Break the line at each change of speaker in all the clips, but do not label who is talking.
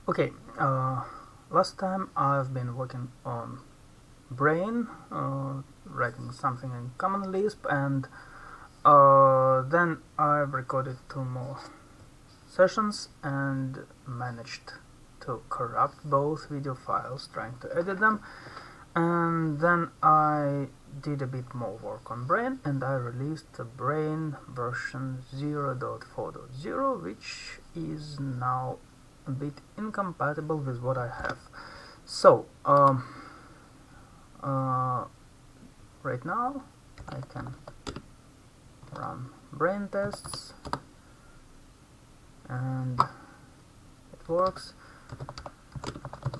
Okay, last time I've been working on brain, writing something in Common Lisp, and then I've recorded 2 more sessions and managed to corrupt both video files trying to edit them. And then I did a bit more work on brain and I released the brain version 0.4.0, which is now a bit incompatible with what I have. So right now I can run brain tests and it works,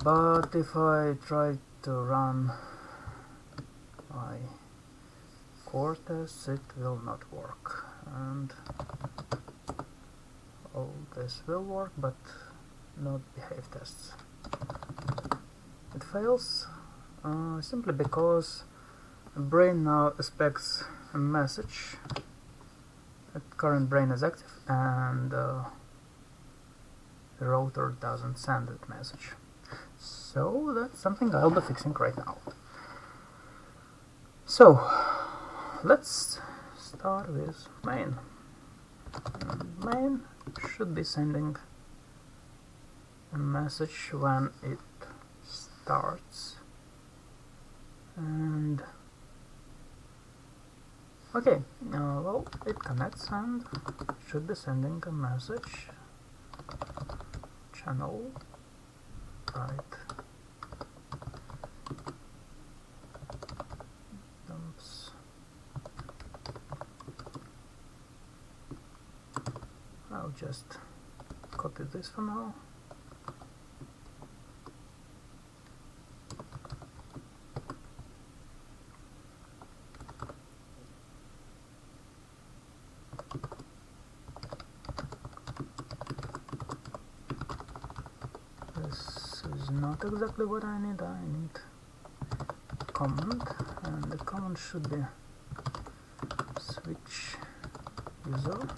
but if I try to run my core tests it will not work, and all this will work but not behave tests. It fails simply because brain now expects a message that current brain is active and the router doesn't send that message. So that's something I'll be fixing right now. So let's start with main. Main should be sending a message when it starts, and okay, well, it connects and should be sending a message. Channel right dumps. I'll just copy this for now. This is not exactly what I need. I need command, and the command should be switch user,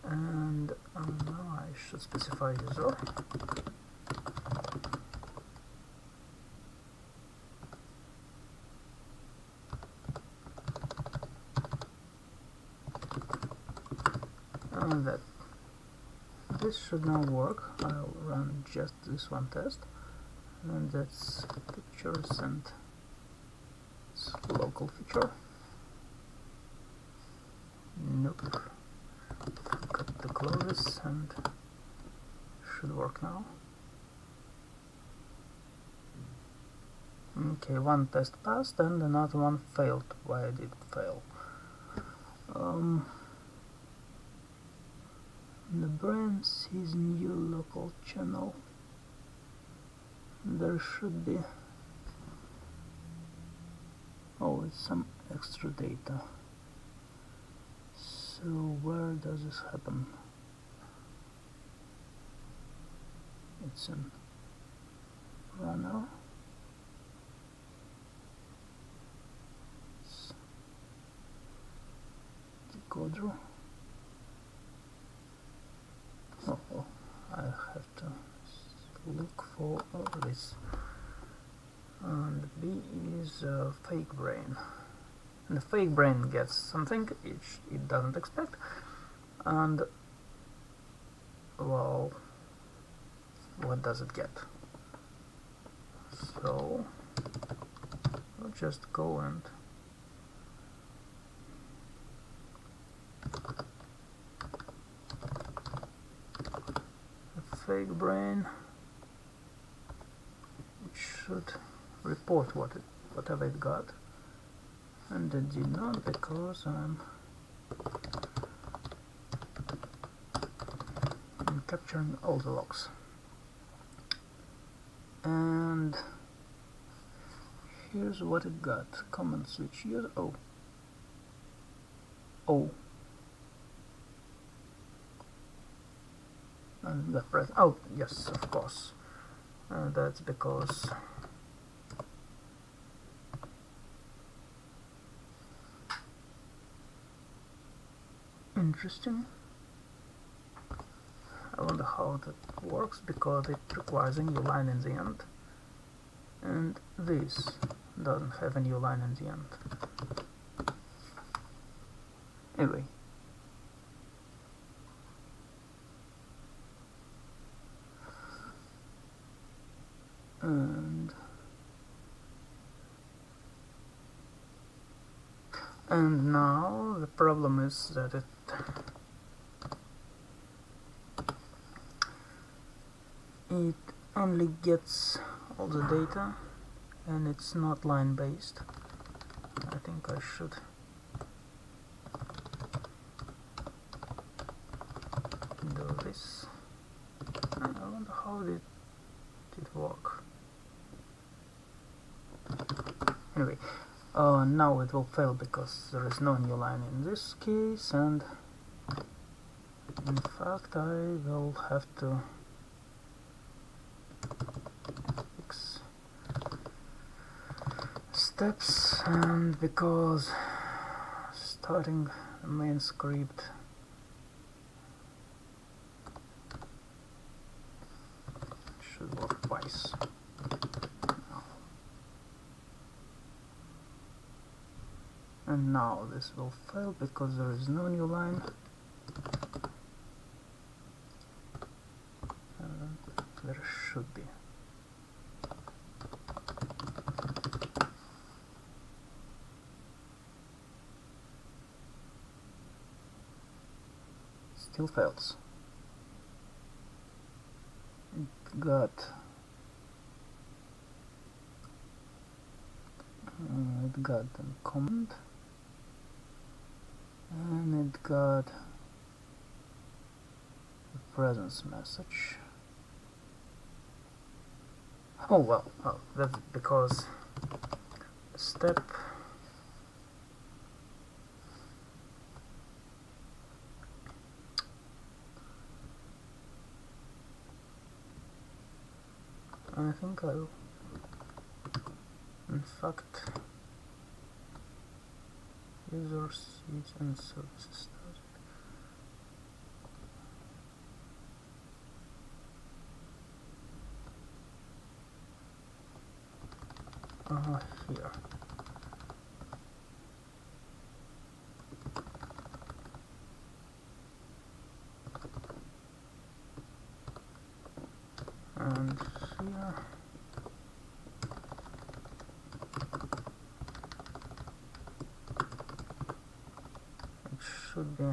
and now I should specify user. And that this should now work. I'll run just this one test, and that's pictures and it's local feature. Nope, got to close this and should work now. Okay, one test passed and another one failed. Why did it fail? The brain sees new local channel. There should be, oh, it's some extra data. So where does this happen? It's in runner. It's decoder. Oh, I have to look for this. And B is fake brain. And the fake brain gets something it doesn't expect, and well, what does it get? So I'll just go and a fake brain, it should report whatever it got, and it did not because I'm capturing all the logs. And here's what it got. Command switch user. Oh, and the press. Oh yes, of course. That's because interesting. I wonder how that works, because it requires a new line in the end, and this doesn't have a new line in the end. Anyway, and now the problem is that it only gets all the data and it's not line based. I think I should do this. I wonder how did it work. Anyway, now it will fail because there is no new line in this case, and in fact I will have to fix steps, and because starting the main script should work twice. And now this will fail because there is no new line. There should be. Still fails. It got an comment, and it got a presence message. Oh well, that's because the step I think I'll in fact users use and services here. And here it should be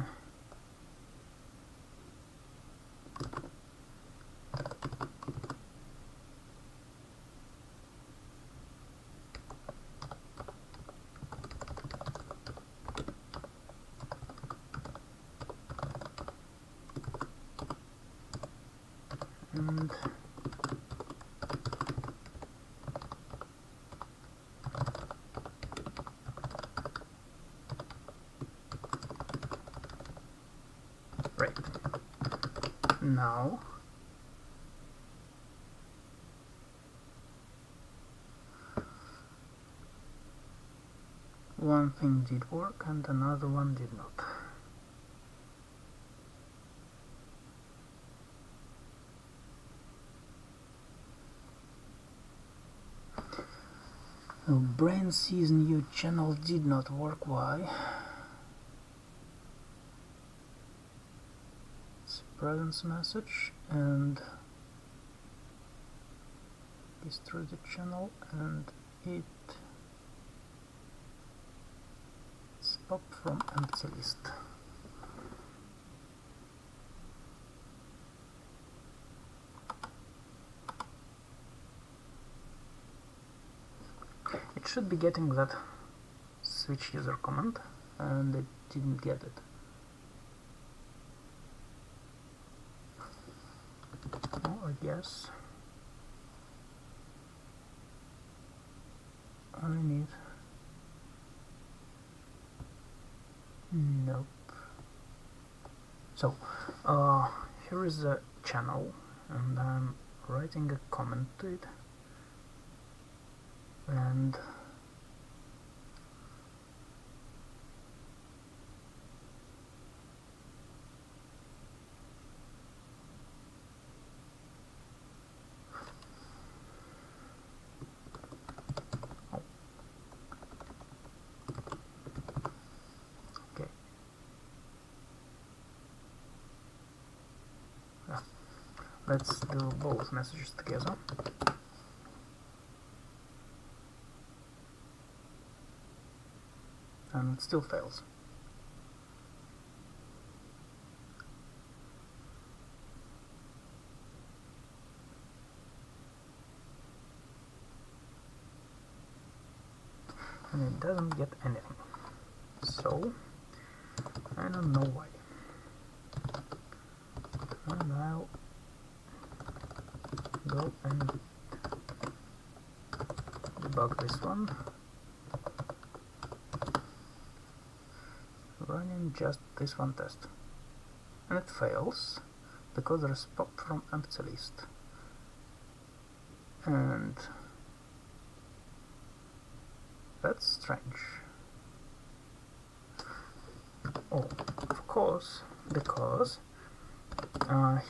and right now one thing did work and another one did not. Brain sees new channel did not work. Why? It's a presence message and destroy the channel, and it popped from empty list. It should be getting that switch user command, and it didn't get it. Oh, I guess I need. Nope. So, here is the channel, and I'm writing a comment to it, and let's do both messages together. And it still fails. And it doesn't get anything. So I don't know why. And I'll go and debug this one, running just this one test, and it fails because there is pop from empty list. And that's strange. Oh, of course, because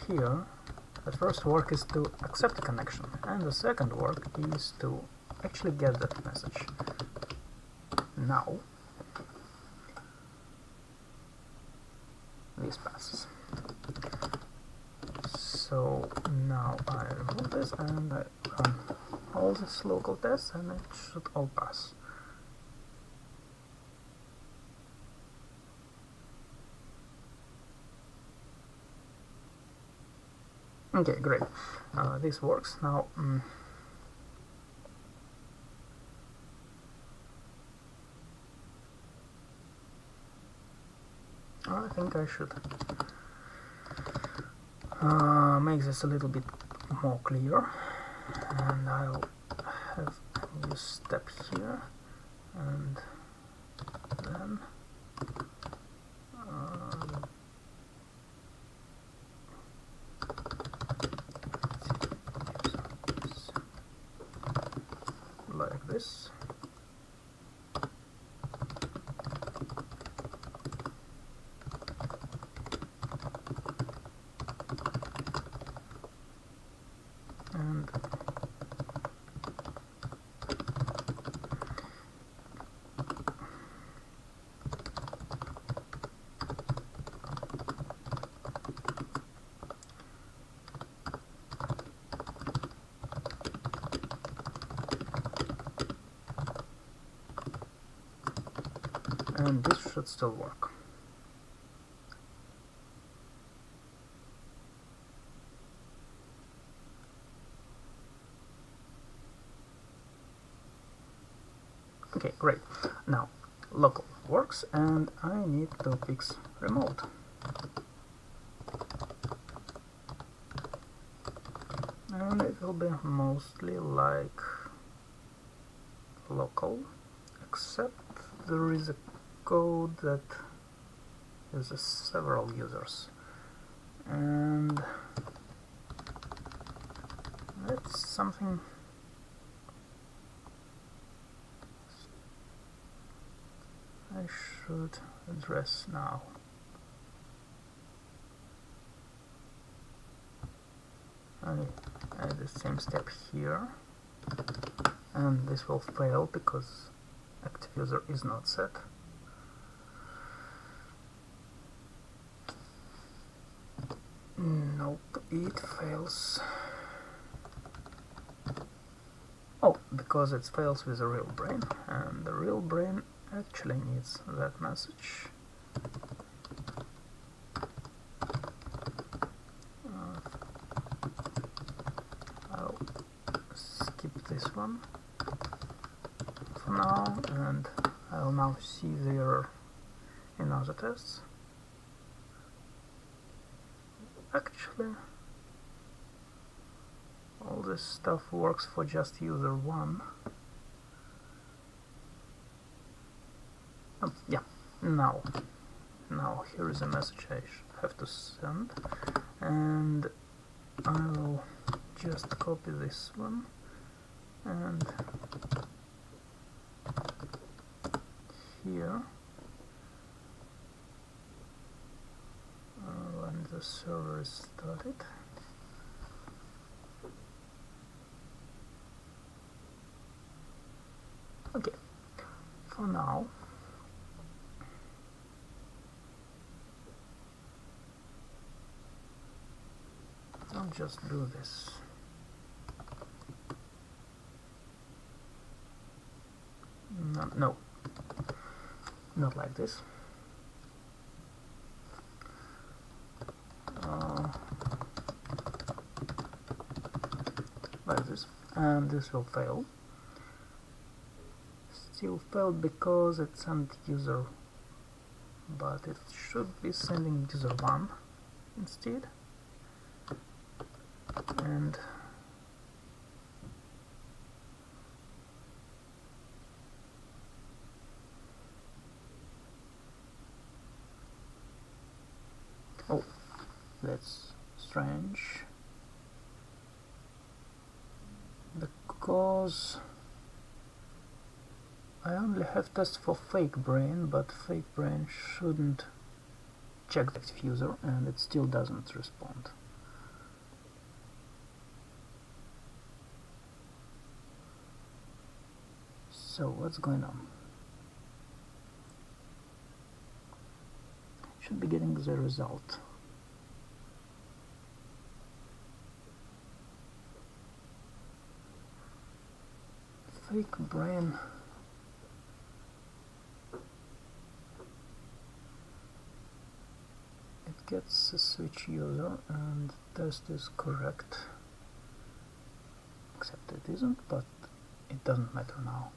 here the first work is to accept the connection, and the second work is to actually get that message. Now this passes. So now I remove this and I run all these local tests, and it should all pass. Okay, great. This works now. I think I should make this a little bit more clear, and I'll have a new step here, and then like this. And this should still work. Okay, great. Now local works, and I need to fix remote. And it will be mostly like local, except there is a code that uses several users, and that's something I should address now. I add the same step here, and this will fail because active user is not set. Nope, it fails. Oh, because it fails with a real brain, and the real brain actually needs that message. I'll skip this one for now, and I'll now see the error in other tests. Actually, all this stuff works for just user 1. Yeah, now here is a message I have to send, and I will just copy this one and here when the server is started. Okay, for now don't just do this. No, not like this. Like this, and this will fail. Still failed because it sent user, but it should be sending user 1 instead. And oh, that's strange, because I only have tests for fake brain, but fake brain shouldn't check the active user, and it still doesn't respond. So what's going on? Should be getting the result. Fake brain. It gets a switch user and test is correct. Except it isn't, but it doesn't matter now.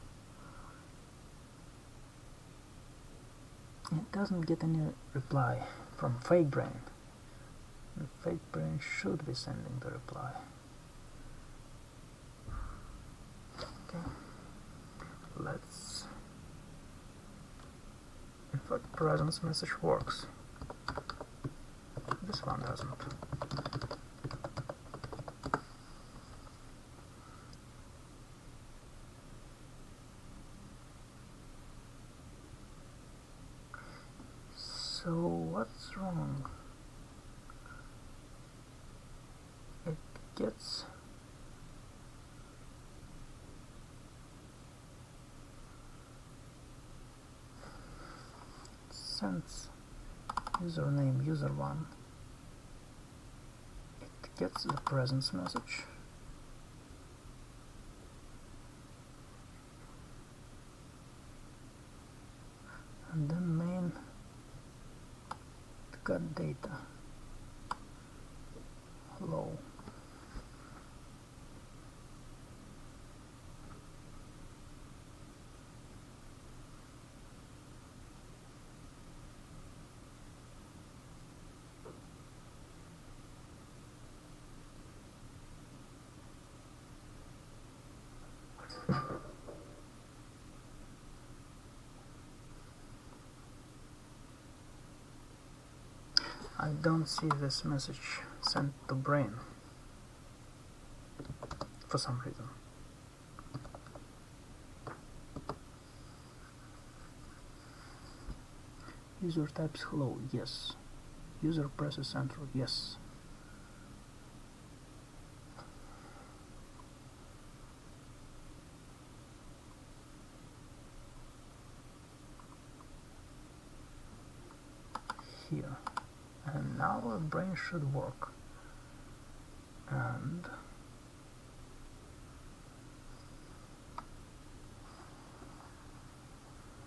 It doesn't get any reply from fake brain. The fake brain should be sending the reply. Okay, let's. In fact, presence message works. This one doesn't. So what's wrong? It gets sends username user1. It gets the presence message. And then main got data. Hello. I don't see this message sent to brain for some reason. User types hello, yes. User presses enter, yes. Here. And now our brain should work. And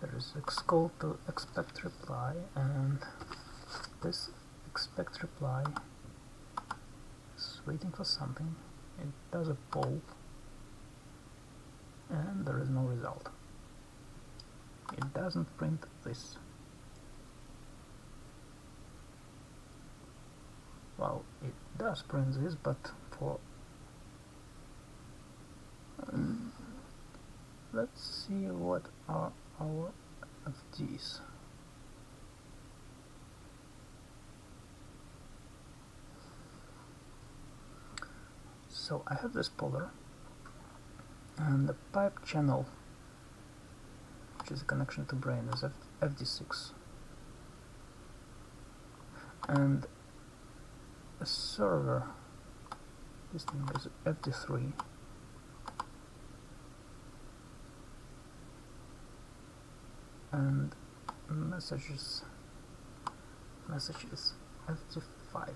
there is call to expect reply, and this expect reply is waiting for something. It does a poll, and there is no result. It doesn't print this. Well, it does print this, but for let's see what are our FDs. So I have this polar, and the pipe channel, which is a connection to brain, is FD6, and a server listening is FD3, and message is FD5.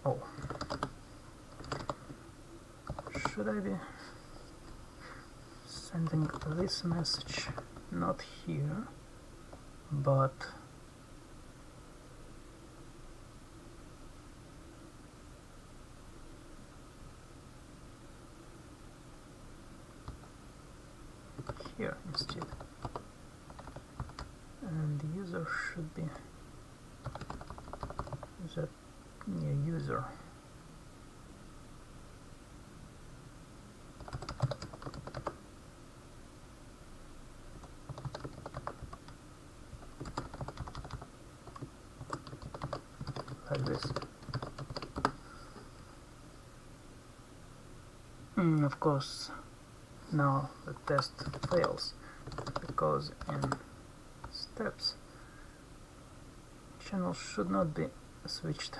Oh, should I be sending this message not here, but here instead? And the user should be that user. Like this. Of course, now the test fails because in steps channel should not be switched.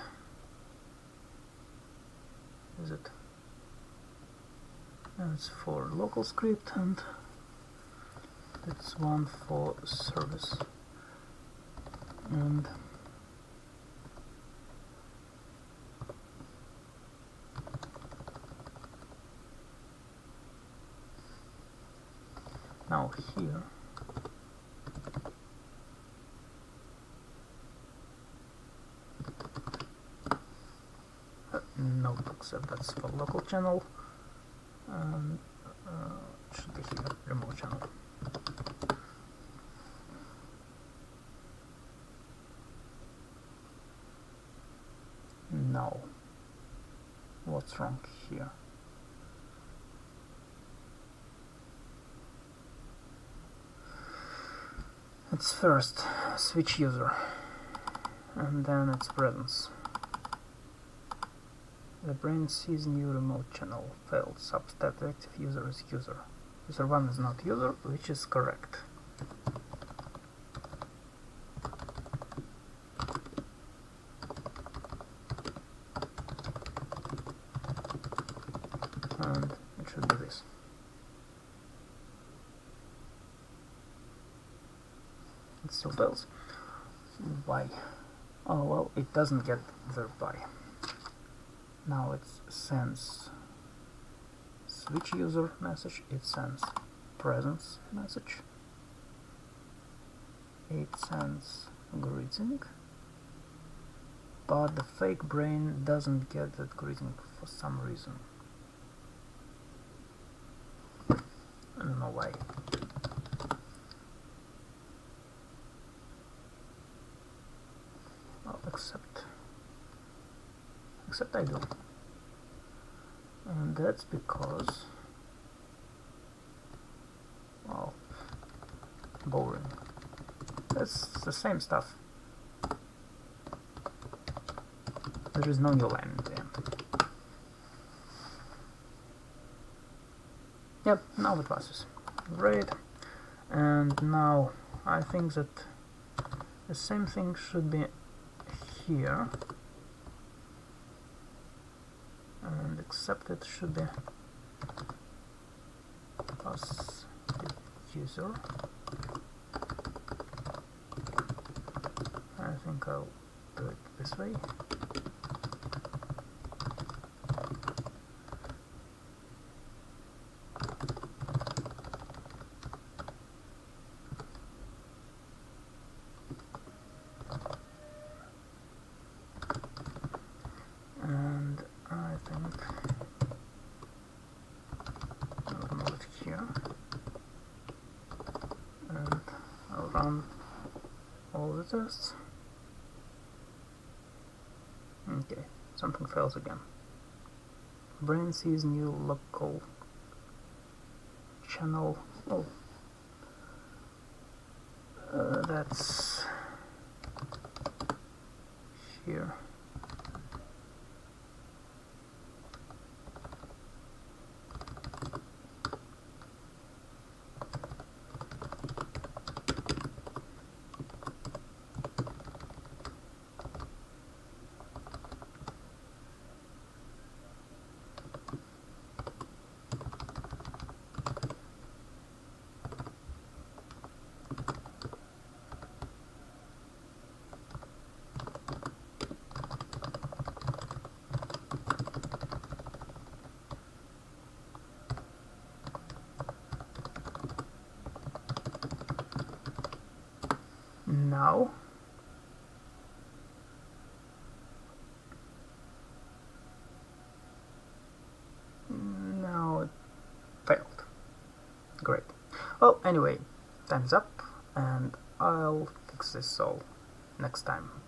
Is it? It's for local script and it's one for service. And now here notebook set, that's for local channel, and should be here, remote channel. No, what's wrong here? It's first switch user and then its presence. The brain sees new remote channel failed, substat active user is user. User 1 is not user, which is correct. And it should be this. It still fails. Why? Oh well, it doesn't get thereby. Now it sends switch user message, it sends presence message, it sends greeting, but the fake brain doesn't get that greeting for some reason. I don't know why. Well, except I do. And that's because, well, boring. That's the same stuff. There is no new line in the end. Yep, now it passes. Great. And now I think that the same thing should be here. And except it should be pass user. I think I'll do it this way. And I think I'll move it here, and I'll run all the tests. Okay, something fails again. Brain sees new local channel. Oh, that's here. now. Now it failed. Great. Well, anyway, time's up, and I'll fix this all next time.